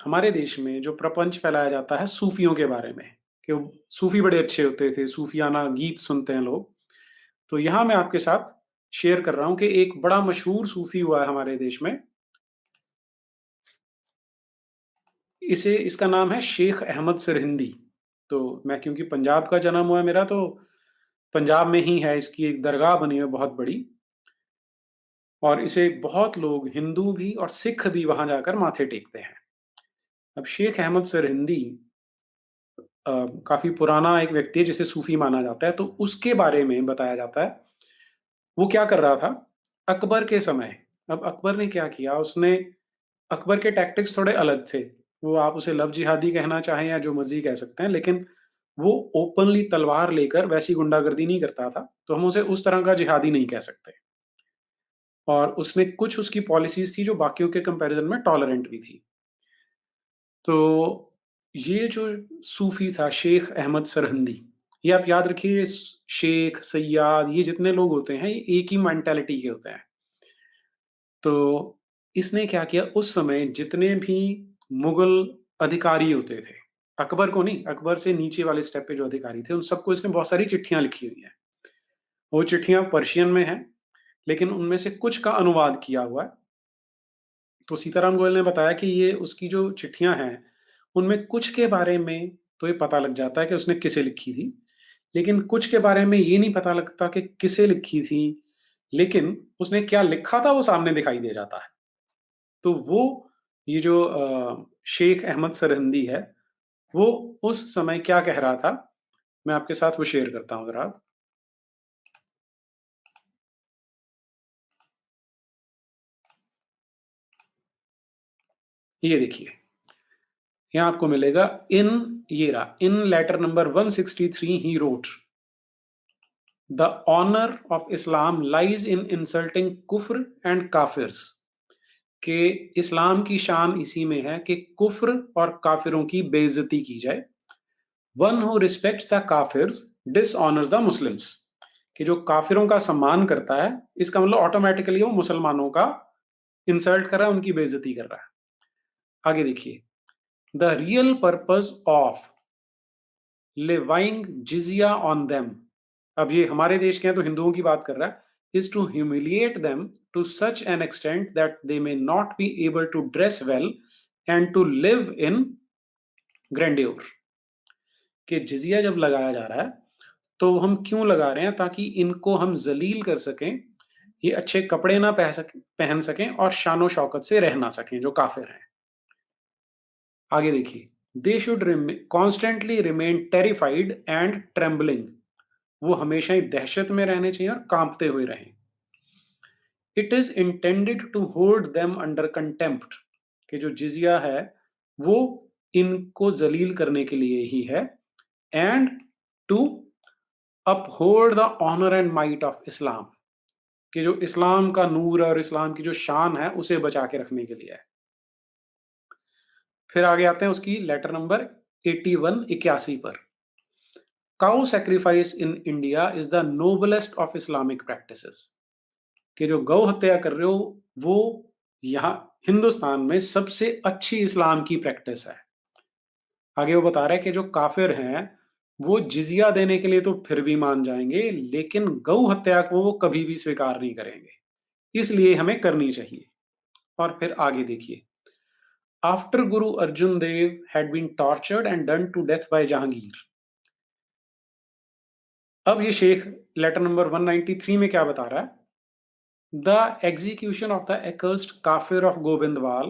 हमारे देश में जो प्रपंच फैलाया जाता है सूफियों के बारे में, कि वो सूफी बड़े अच्छे होते थे, सूफियाना गीत सुनते हैं लोग। तो यहाँ मैं आपके साथ शेयर कर रहा हूँ कि एक बड़ा मशहूर सूफी हुआ है हमारे देश में। इसे इसका नाम है शेख अहमद सरहिंदी। तो मैं क्योंकि पंजाब का जन्म हुआ है मेरा, तो पंजाब में ही है इसकी एक दरगाह बनी है बहुत बड़ी, और इसे बहुत लोग हिंदू भी और सिख भी वहाँ जाकर माथे टेकते हैं। अब शेख अहमद सरहिंदी अ, काफ़ी पुराना एक व्यक्ति है जिसे सूफ़ी माना जाता है, तो उसके बारे में बताया जाता है। वो क्या कर रहा था, अकबर के समय, अब अकबर ने क्या किया, उसने अकबर के टैक्टिक्स थोड़े अलग थे। वो आप उसे लव जिहादी कहना चाहें या जो मर्ज़ी कह सकते हैं, लेकिन वो ओपनली तलवार लेकर वैसी गुंडागर्दी नहीं करता था, तो हम उसे उस तरह का जिहादी नहीं कह सकते। और उसने कुछ उसकी पॉलिसीज़ थी जो बाकियों के कंपैरिज़न में टॉलरेंट भी थी। तो ये जो सूफ़ी था शेख अहमद सरहिंदी, ये आप याद रखिए, शेख, सय्याद ये जितने लोग होते हैं, ये एक ही मेंटालिटी के होते हैं। तो इसने क्या किया, उस समय जितने भी मुग़ल अधिकारी होते थे, अकबर को नहीं, अकबर से नीचे वाले स्टेप पे जो अधिकारी थे, उन सबको इसने बहुत सारी चिट्ठियाँ लिखी हुई हैं। वो चिट्ठियाँ पर्शियन में हैं, लेकिन उनमें से कुछ का अनुवाद किया हुआ है। तो सीताराम गोयल ने बताया कि ये उसकी जो चिट्ठियाँ हैं, उनमें कुछ के बारे में तो ये पता लग जाता है कि उसने किसे लिखी थी, लेकिन कुछ के बारे में ये नहीं पता लगता कि किसे लिखी थी, लेकिन उसने क्या लिखा था वो सामने दिखाई दे जाता है। तो वो ये जो शेख अहमद सरहिंदी है, वो उस समय क्या कह रहा था, मैं आपके साथ वो शेयर करता हूँ ज़रा। ये देखिए, यहाँ आपको मिलेगा इन, ये रहा, इन लेटर नंबर 163 ही wrote, the honour of Islam lies in insulting kufr and kafirs, कि इस्लाम की शान इसी में है कि कुफ्र और काफिरों की बेइज्जती की जाए। One who respects the kafirs dishonours the Muslims, कि जो काफिरों का सम्मान करता है, इसका मतलब ऑटोमेटिकली वो मुसलमानों का इंसल्ट कर रहा है, उनकी बेइज्जती कर रहा है। आगे देखिए, the real purpose of levying jizya on them, अब ये हमारे देश के हैं तो हिंदुओं की बात कर रहा है, is to humiliate them to such an extent that they may not be able to dress well and to live in grandeur, कि जिजिया जब लगाया जा रहा है तो हम क्यों लगा रहे हैं, ताकि इनको हम जलील कर सकें, ये अच्छे कपड़े ना पहन सकें और शानो शौकत से रह ना सकें जो काफिर हैं। आगे देखिए, they should constantly remain terrified and trembling, वो हमेशा ही दहशत में रहने चाहिए और कांपते हुए रहें। It is intended to hold them under contempt, कि जो जिजिया है वो इनको जलील करने के लिए ही है, and to uphold the honour and might of Islam, कि जो इस्लाम का नूर और इस्लाम की जो शान है उसे बचा के रखने के लिए है। फिर आगे आते हैं उसकी लेटर नंबर 81 81 पर, cow sacrifice in India is the noblest of Islamic practices, कि जो गौ हत्या कर रहे हो वो यहाँ हिंदुस्तान में सबसे अच्छी इस्लाम की प्रैक्टिस है। आगे वो बता रहा है कि जो काफिर हैं वो जिजिया देने के लिए तो फिर भी मान जाएंगे, लेकिन गौ हत्या को वो कभी भी स्वीकार नहीं करेंगे, इसलिए हमें करनी चाहिए। और फिर आगे देखिए, after Guru Arjun Dev had been tortured and done to death by Jahangir, अब ये शेख लेटर नंबर 193 में क्या बता रहा है, the execution of the accursed Kafir of Gobindwal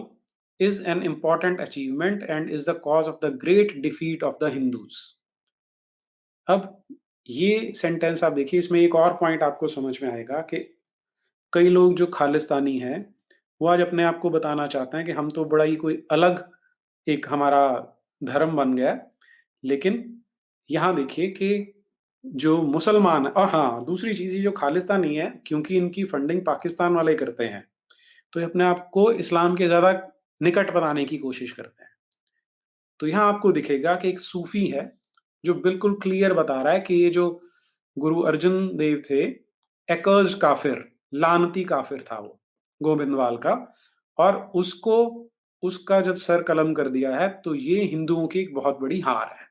is an important achievement and is the cause of the great defeat of the Hindus. अब ये sentence आप देखिए, इसमें एक और पॉइंट आपको समझ में आएगा कि कई लोग जो खालिस्तानी हैं, वो आज अपने आप को बताना चाहते हैं कि हम तो बड़ा ही कोई अलग एक हमारा धर्म बन गया है। लेकिन यहाँ देखिए कि जो मुसलमान हैं, और हाँ, दूसरी चीज़ ये जो खालिस्तानी है, क्योंकि इनकी फंडिंग पाकिस्तान वाले करते हैं, तो ये अपने आप को इस्लाम के ज़्यादा निकट बनाने की कोशिश करते हैं। तो यहाँ आपको दिखेगा कि एक सूफ़ी है, जो बिल्कुल क्लियर बता रहा है कि ये जो गुरु अर्जुन देव थे, एक्कर्स्ड काफ़िर, लानती काफ़िर था वो, गोविंदवाल का, और उसको उसका जब सर कलम कर दिया है, तो ये हिंदुओं की एक बहुत बड़ी हार है।